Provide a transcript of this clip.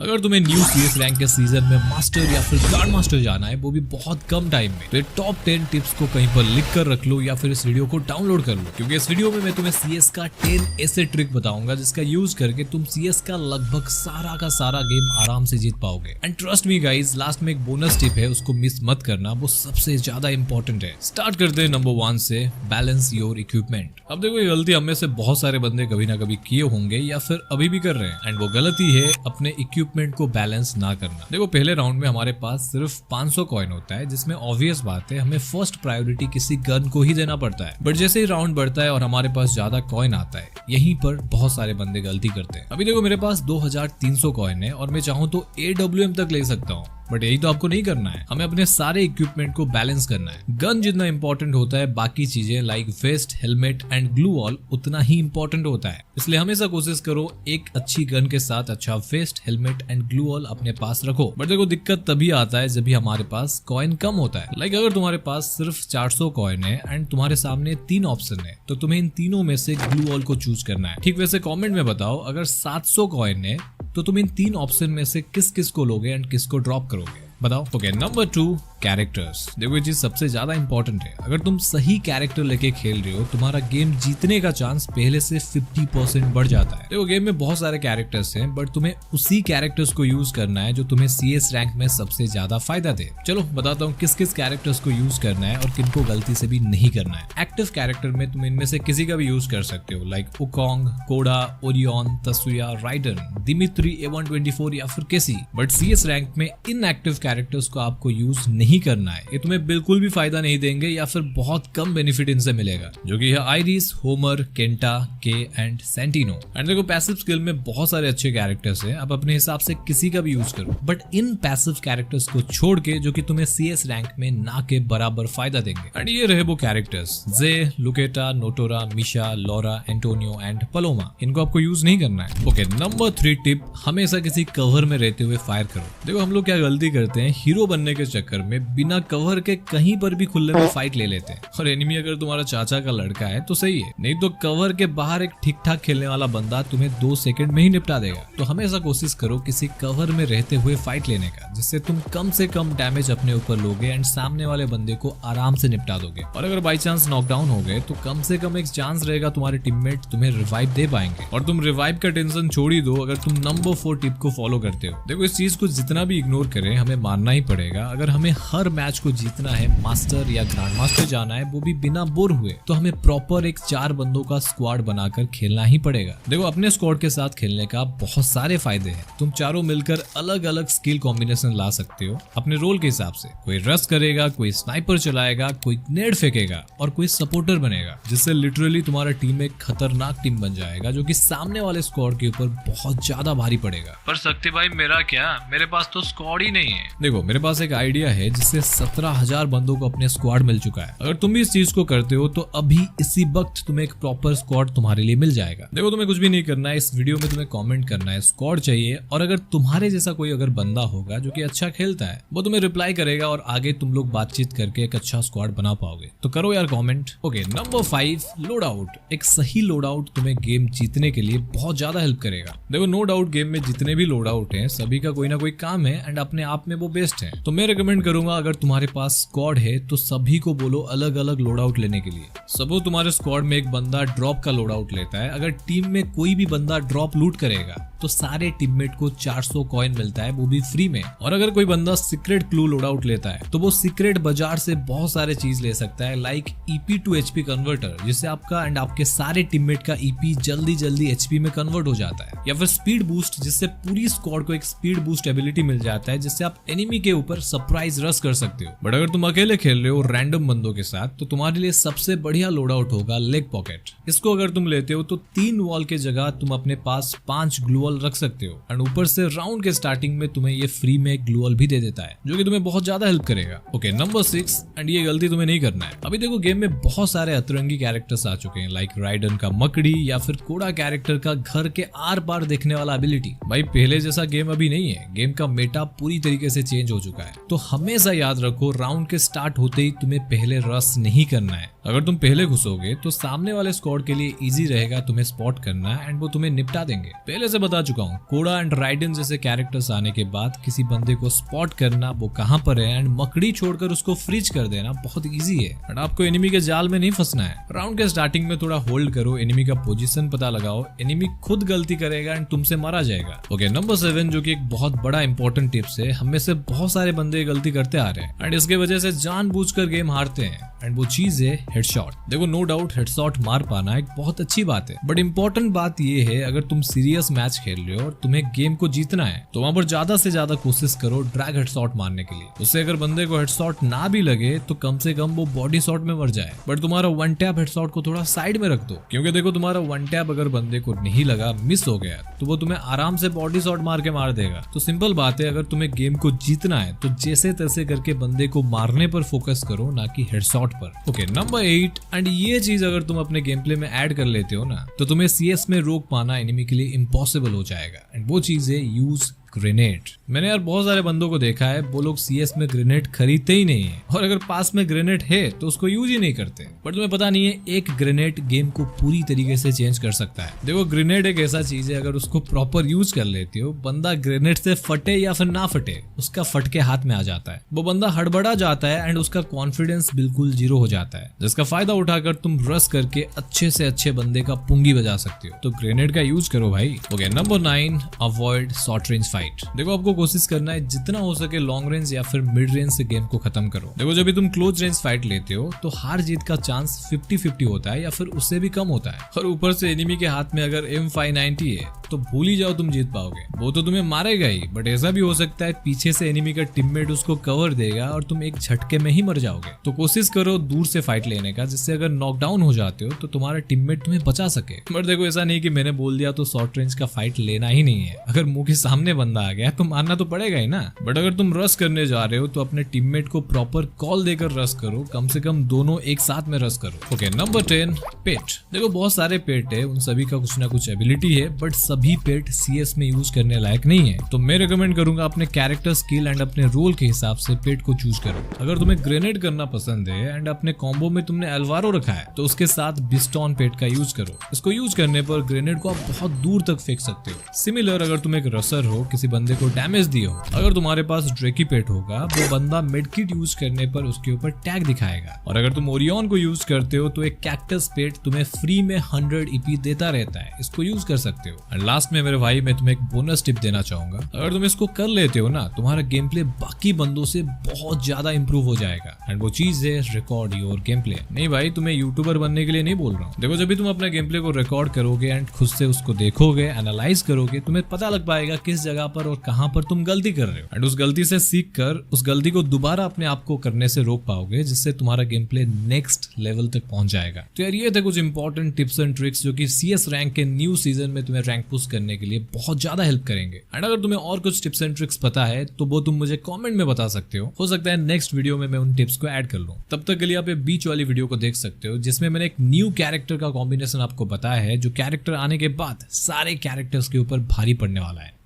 अगर तुम्हें new CS rank के सीजन में मास्टर या फिर ग्रैंड मास्टर जाना है, वो भी बहुत कम टाइम में, तो ये टॉप 10 टिप्स को कहीं पर लिख कर रख लो या फिर इस वीडियो को डाउनलोड कर लो, क्योंकि इस वीडियो में मैं तुम्हें सीएस का 10 ऐसे ट्रिक बताऊंगा जिसका यूज करके तुम सीएस का लगभग सारा का सारा गेम आराम से जीत पाओगे। And trust me guys, last में एक बोनस टिप है, उसको मिस मत करना, वो सबसे ज्यादा इंपॉर्टेंट है। स्टार्ट करते हैं नंबर 1 से, बैलेंस योर इक्विपमेंट। अब देखो, ये गलती हमें से बहुत सारे बंदे कभी ना कभी किए होंगे या फिर अभी भी कर रहे हैं, एंड वो गलती है अपने इक्विपमेंट को बैलेंस ना करना। देखो, पहले राउंड में हमारे पास सिर्फ 500 कॉइन होता है, जिसमें ऑब्वियस बात है हमें फर्स्ट प्रायोरिटी किसी गन को ही देना पड़ता है। बट जैसे ही राउंड बढ़ता है और हमारे पास ज्यादा कॉइन आता है, यहीं पर बहुत सारे बंदे गलती करते हैं। अभी देखो, मेरे पास 2300 कॉइन है और मैं चाहूँ तो AWM तक ले सकता हूँ, बट यही तो आपको नहीं करना है। हमें अपने सारे इक्विपमेंट को बैलेंस करना है। गन जितना इंपॉर्टेंट होता है, बाकी चीजें like vest, helmet and gloo wall उतना ही इंपॉर्टेंट होता है। इसलिए हमेशा कोशिश करो एक अच्छी गन के साथ अच्छा vest, helmet and gloo wall अपने पास रखो। बट देखो, दिक्कत तभी आता है जब भी हमारे पास कॉइन कम होता है। लाइक अगर तुम्हारे पास सिर्फ 400 कॉइन है एंड तुम्हारे सामने 3 ऑप्शन है, तो तुम्हें इन तीनों में से ग्लू वॉल को चूज करना है। ठीक वैसे कॉमेंट में बताओ, अगर 700 कॉइन है तो तुम इन 3 ऑप्शन में से किस किस को लोगे एंड किसको ड्रॉप करोगे, बताओ। Okay, number 2, characters. देखो, ये चीज सबसे ज्यादा इंपॉर्टेंट है। अगर तुम सही कैरेक्टर लेके खेल रहे हो, तुम्हारा गेम जीतने का चांस पहले से 50% बढ़ जाता है। देखो, गेम में बहुत सारे कैरेक्टर्स हैं, बट तुम्हें उसी कैरेक्टर्स को यूज करना है जो तुम्हें सीएस रैंक में सबसे ज्यादा फायदा दे। चलो बताता हूँ किस किस कैरेक्टर्स को यूज करना है और किनको गलती से भी नहीं करना है। एक्टिव कैरेक्टर में तुम इनमें से किसी का भी यूज कर सकते हो, लाइक उकोंग, कोडा, ओरियन, तसुया, राइडन, दिमित्री, A124 या फिर केसी। बट सीएस रैंक में इनएक्टिव कैरेक्टर्स को आपको यूज नहीं करना है। ये तुम्हें बिल्कुल भी फायदा नहीं देंगे या फिर बहुत कम बेनिफिट इनसे मिलेगा, जो कि है आइरिस, होमर, केंटा, के एंड सेंटिनो। एंड देखो, पैसिव स्किल में बहुत सारे अच्छे कैरेक्टर्स हैं, आप अपने हिसाब से किसी का भी यूज करो, बट इन पैसिव कैरेक्टर्स को छोड़ के जो कि तुम्हें सीएस रैंक में ना के बराबर फायदा देंगे। एंड ये रहे वो कैरेक्टर्स, जे, लुकेटा, नोटोरा, Misha, Laura, Antonio and Paloma. इनको आपको यूज नहीं करना है। ओके, नंबर 3 टिप, हमेशा किसी कवर में रहते हुए फायर करो। देखो, हम लोग क्या गलती करते हैं, हीरो बनने के चक्कर में बिना कवर के कहीं पर भी खुले में फाइट ले लेते हैं। और एनिमी अगर तुम्हारा चाचा का लड़का है तो सही है, नहीं तो कवर के बाहर एक ठीक ठाक खेलने वाला बंदा तुम्हें 2 सेकंड में ही निपटा देगा। तो हमेशा कोशिश करो किसी कवर में रहते हुए फाइट लेने का, जिससे तुम कम से कम डैमेज अपने ऊपर लोगे एंड सामने वाले बंदे को आराम से निपटा दोगे। और अगर बाई चांस नॉकडाउन हो गए तो कम से कम एक चांस रहेगा तुम्हारे टीममेट तुम्हें रिवाइव दे पाएंगे। और तुम रिवाइव का टेंशन छोड़ ही दो अगर तुम नंबर 4 टिप को फॉलो करते हो। देखो, इस चीज को जितना भी इग्नोर करें, हमें मानना ही पड़ेगा। अगर हमें हर मैच को जीतना है, मास्टर या ग्रैंड मास्टर जाना है, वो भी बिना बोर हुए, तो हमें प्रॉपर एक 4 बंदों का स्क्वाड बनाकर खेलना ही पड़ेगा। देखो, अपने स्क्वाड के साथ खेलने का बहुत सारे फायदे हैं। तुम चारों मिलकर अलग अलग स्किल कॉम्बिनेशन ला सकते हो अपने रोल के हिसाब से। कोई रश करेगा, कोई स्नाइपर चलाएगा, कोई नेड फेंकेगा और कोई सपोर्टर बनेगा, जिससे लिटरली तुम्हारा टीम एक खतरनाक टीम बन जाएगा, जो कि सामने वाले स्क्वाड के ऊपर बहुत ज्यादा भारी पड़ेगा। पर शक्ति भाई, मेरा क्या, मेरे पास तो स्क्वाड ही नहीं है। देखो, मेरे पास एक आइडिया है जिससे 17,000 बंदों को अपने स्क्वाड मिल चुका है। अगर तुम भी इस चीज को करते हो तो अभी इसी वक्त तुम्हें एक प्रॉपर स्क्वाड तुम्हारे लिए मिल जाएगा। देखो, तुम्हें कुछ भी नहीं करना है, इस वीडियो में तुम्हें कमेंट करना है स्क्वाड चाहिए, और अगर तुम्हारे जैसा कोई अगर बंदा होगा जो कि अच्छा खेलता है, वो तुम्हें रिप्लाई करेगा और आगे तुम लोग बातचीत करके एक अच्छा स्क्वाड बना पाओगे। तो करो यार comment. Okay, number 5, load out. एक सही लोड आउट तुम्हें गेम जीतने के लिए बहुत ज्यादा हेल्प करेगा। देखो, नो डाउट गेम में जितने भी लोड आउट है, सभी का कोई ना कोई काम है एंड अपने आप में वो बेस्ट है। तो मैं रिकमेंड करूंगा, अगर तुम्हारे पास स्क्वाड है तो सभी को बोलो अलग अलग लोड आउट लेने के लिए। सपोज तुम्हारे स्क्वाड में एक बंदा ड्रॉप का लोड आउट लेता है, अगर टीम में कोई भी बंदा ड्रॉप लूट करेगा तो सारे टीममेट को 400 कॉइन मिलता है, वो भी फ्री में। और अगर कोई बंदा सीक्रेट क्लू लोड आउट लेता है तो वो सीक्रेट बाजार से बहुत सारे चीज ले सकता है, like EP to HP converter, जिससे आपका एंड आपके सारे टीममेट का EP जल्दी जल्दी HP में कन्वर्ट हो जाता है। या फिर स्पीड बूस्ट, जिससे पूरी स्क्वाड को एक स्पीड बूस्ट एबिलिटी मिल जाता है, जिससे आप एनिमी के ऊपर सरप्राइज रश कर सकते हो। बट अगर तुम अकेले खेल रहे हो रैंडम बंदों के साथ, तो तुम्हारे लिए सबसे बढ़िया लोड आउट होगा लेग पॉकेट। इसको अगर तुम लेते हो तो 3 वॉल के जगह तुम अपने पास 5 ग्लू वॉल रख सकते हो, एंड ऊपर से राउंड के स्टार्टिंग में तुम्हें ये फ्री में एक ग्लू वॉल भी दे देता है, जो कि तुम्हें बहुत ज्यादा हेल्प करेगा। ओके, नंबर 6, एंड ये गलती तुम्हें नहीं करना है। अभी देखो, गेम में बहुत सारे अतरंगी कैरेक्टर्स आ चुके हैं, लाइक राइडन का मकड़ी या फिर कोडा कैरेक्टर का घर के आर पार देखने वाला एबिलिटी। भाई, पहले जैसा गेम अभी नहीं है, गेम का मेटा पूरी तरीके से चेंज हो चुका है। तो हमेशा याद रखो, राउंड के स्टार्ट होते ही तुम्हें पहले रश नहीं करना है। अगर तुम पहले घुसोगे तो सामने वाले स्क्वाड के लिए इजी रहेगा तुम्हें स्पॉट करना एंड वो तुम्हें निपटा देंगे। पहले से बता बता चुका हूँ, कोड़ा एंड राइडन जैसे कैरेक्टर्स आने के बाद किसी बंदे को स्पॉट करना वो कहाँ पर है एंड मकड़ी छोड़कर उसको फ्रीज कर देना बहुत इजी है। बट आपको एनिमी के जाल में नहीं फंसना है। राउंड के स्टार्टिंग में थोड़ा होल्ड करो, एनिमी का पोजीशन पता लगाओ, एनिमी खुद गलती करेगा एंड तुमसे मारा जाएगा। ओके, नंबर 7 जो कि एक बहुत बड़ा इंपॉर्टेंट टिप्स है, हम में से बहुत सारे बंदे गलती करते आ रहे हैं एंड इसके वजह से जानबूझकर गेम हारते हैं एंड वो चीज है हेडशॉट। देखो नो डाउट हेडशॉट मार पाना एक बहुत अच्छी बात है, बट इंपॉर्टेंट बात ये है अगर तुम सीरियस मैच खेल रहे हो और तुम्हें गेम को जीतना है तो वहां पर ज्यादा से ज्यादा कोशिश करो ड्रैग हेडशॉट मारने के लिए। उससे अगर बंदे को हेडशॉट ना भी लगे तो कम से कम वो बॉडी शॉट में मर जाए। बट तुम्हारा वन टैप हेडशॉट को थोड़ा साइड में रख दो, क्योंकि देखो तुम्हारा वन टैप अगर बंदे को नहीं लगा, मिस हो गया, तो वो तुम्हें आराम से बॉडी शॉट मार के मार देगा। तो सिंपल बात है, अगर तुम्हें गेम को जीतना है तो जैसे तैसे करके बंदे को मारने पर फोकस करो, ना कि हेडशॉट पर। ओके, नंबर 8 एंड ये चीज अगर तुम अपने गेम प्ले में ऐड कर लेते हो ना तो तुम्हें सीएस में रोक पाना एनिमी के लिए इम्पॉसिबल हो जाएगा एंड वो चीज है यूज ग्रेनेड। मैंने यार बहुत सारे बंदों को देखा है, वो लोग सीएस में ग्रेनेड खरीदते ही नहीं है और अगर पास में ग्रेनेड है तो उसको यूज ही नहीं करते। पर तुम्हें पता नहीं है एक ग्रेनेड गेम को पूरी तरीके से चेंज कर सकता है। देखो ग्रेनेड एक ऐसा चीज है, अगर उसको प्रॉपर यूज कर लेते हो, बंदा ग्रेनेड से फटे या फिर ना फटे उसका फटके हाथ में आ जाता है, वो बंदा हड़बड़ा जाता है एंड उसका कॉन्फिडेंस बिल्कुल जीरो हो जाता है, जिसका फायदा उठाकर तुम रश करके अच्छे से अच्छे बंदे का पुंगी बजा सकते हो। तो ग्रेनेड का यूज करो भाई। Okay, number 9 avoid short range fight. देखो आपको कोशिश करना है जितना हो सके लॉन्ग रेंज या फिर मिड रेंज से गेम को खत्म करो। देखो जब भी तुम क्लोज रेंज फाइट लेते हो तो हार जीत का चांस 50-50 होता है या फिर उससे भी कम होता है, और ऊपर से एनिमी के हाथ में अगर M590 है तो भूल ही जाओ तुम जीत पाओगे। वो तो तुम्हें मारेगा ही, बट ऐसा भी हो सकता है पीछे से एनिमी का टीममेट उसको कवर देगा और तुम एक झटके में ही मर जाओगे। तो कोशिश करो दूर से फाइट लेने का, जिससे अगर नॉकडाउन हो जाते हो तो तुम्हारा टीममेट तुम्हें बचा सके। बट देखो ऐसा नहीं कि मैंने बोल दिया तो शॉर्ट रेंज का फाइट लेना ही नहीं है, अगर मुंह के सामने बंदा आ गया तो मारना तो पड़ेगा ही ना। बट अगर तुम रश करने जा रहे हो तो अपने टीममेट को प्रॉपर कॉल देकर रश करो, कम से कम दोनों एक साथ में रश करो। ओके, नंबर 10 पेट। देखो बहुत सारे पेट है, उन सभी का कुछ ना कुछ एबिलिटी है, बट सभी पेट सीएस में यूज करने लायक नहीं है। तो मैं रिकमेंड करूंगा अपने कैरेक्टर स्किल एंड अपने रोल के हिसाब से पेट को चूज करो। अगर तुम्हें ग्रेनेड करना पसंद है एंड अपने कॉम्बो में तुमने एल्वारो रखा है तो उसके साथ बिस्टॉन पेट का यूज करो। इसको यूज करने पर ग्रेनेड को आप बहुत दूर तक फेंक सकते हो। सिमिलर अगर तुम एक रसर हो, किसी बंदे को डैमेज दिए हो, अगर तुम्हारे पास ड्रेकी पेट होगा वो बंदा मेडकिट यूज करने पर उसके ऊपर टैग दिखाएगा, और अगर तुम ओरियन को यूज करते हो तो एक कैक्टस पेट तुम्हें फ्री में 100 ईपी देता रहता है, इसको यूज कर सकते हो। और लास्ट में मेरे भाई मैं तुम्हें एक बोनस टिप देना चाहूंगा, अगर तुम इसको कर लेते हो ना तुम्हारा गेम प्ले बाकी बंदों से बहुत ज्यादा इंप्रूव हो जाएगा एंड वो चीज है रिकॉर्ड योर गेम प्ले। नहीं भाई तुम्हें यूट्यूबर बनने के लिए नहीं बोल रहा हूँ। देखो जब भी तुम अपने गेम प्ले को रिकॉर्ड करोगे एंड खुद से उसको देखोगे, एनालाइज करोगे, तुम्हें पता लग पाएगा किस जगह पर और कहां पर तुम गलती कर रहे हो एंड उस गलती से सीख कर उस गलती को दोबारा अपने आप को करने से रोक पाओगे, जिससे तुम्हारा गेम प्ले नेक्स्ट लेवल तक पहुंच जाएगा। तो यार ये थे कुछ इंपॉर्टेंट टिप्स एंड ट्रिक्स जो कि सीएस रैंक के न्यू सीजन में तुम्हें रैंक पुश करने के लिए बहुत ज्यादा हेल्प करेंगे। एंड अगर तुम्हें और कुछ टिप्स एंड ट्रिक्स पता है तो वो तुम मुझे कमेंट में बता सकते हो सकता है नेक्स्ट वीडियो में मैं उन टिप्स को ऐड कर लूं। तब तक के लिए आप बीच वाली वीडियो को देख सकते हो जिसमें मैंने एक न्यू कैरेक्टर का कॉम्बिनेशन आपको बताया है, जो कैरेक्टर आने के बाद सारे कैरेक्टर्स के ऊपर भारी पड़ने वाला है।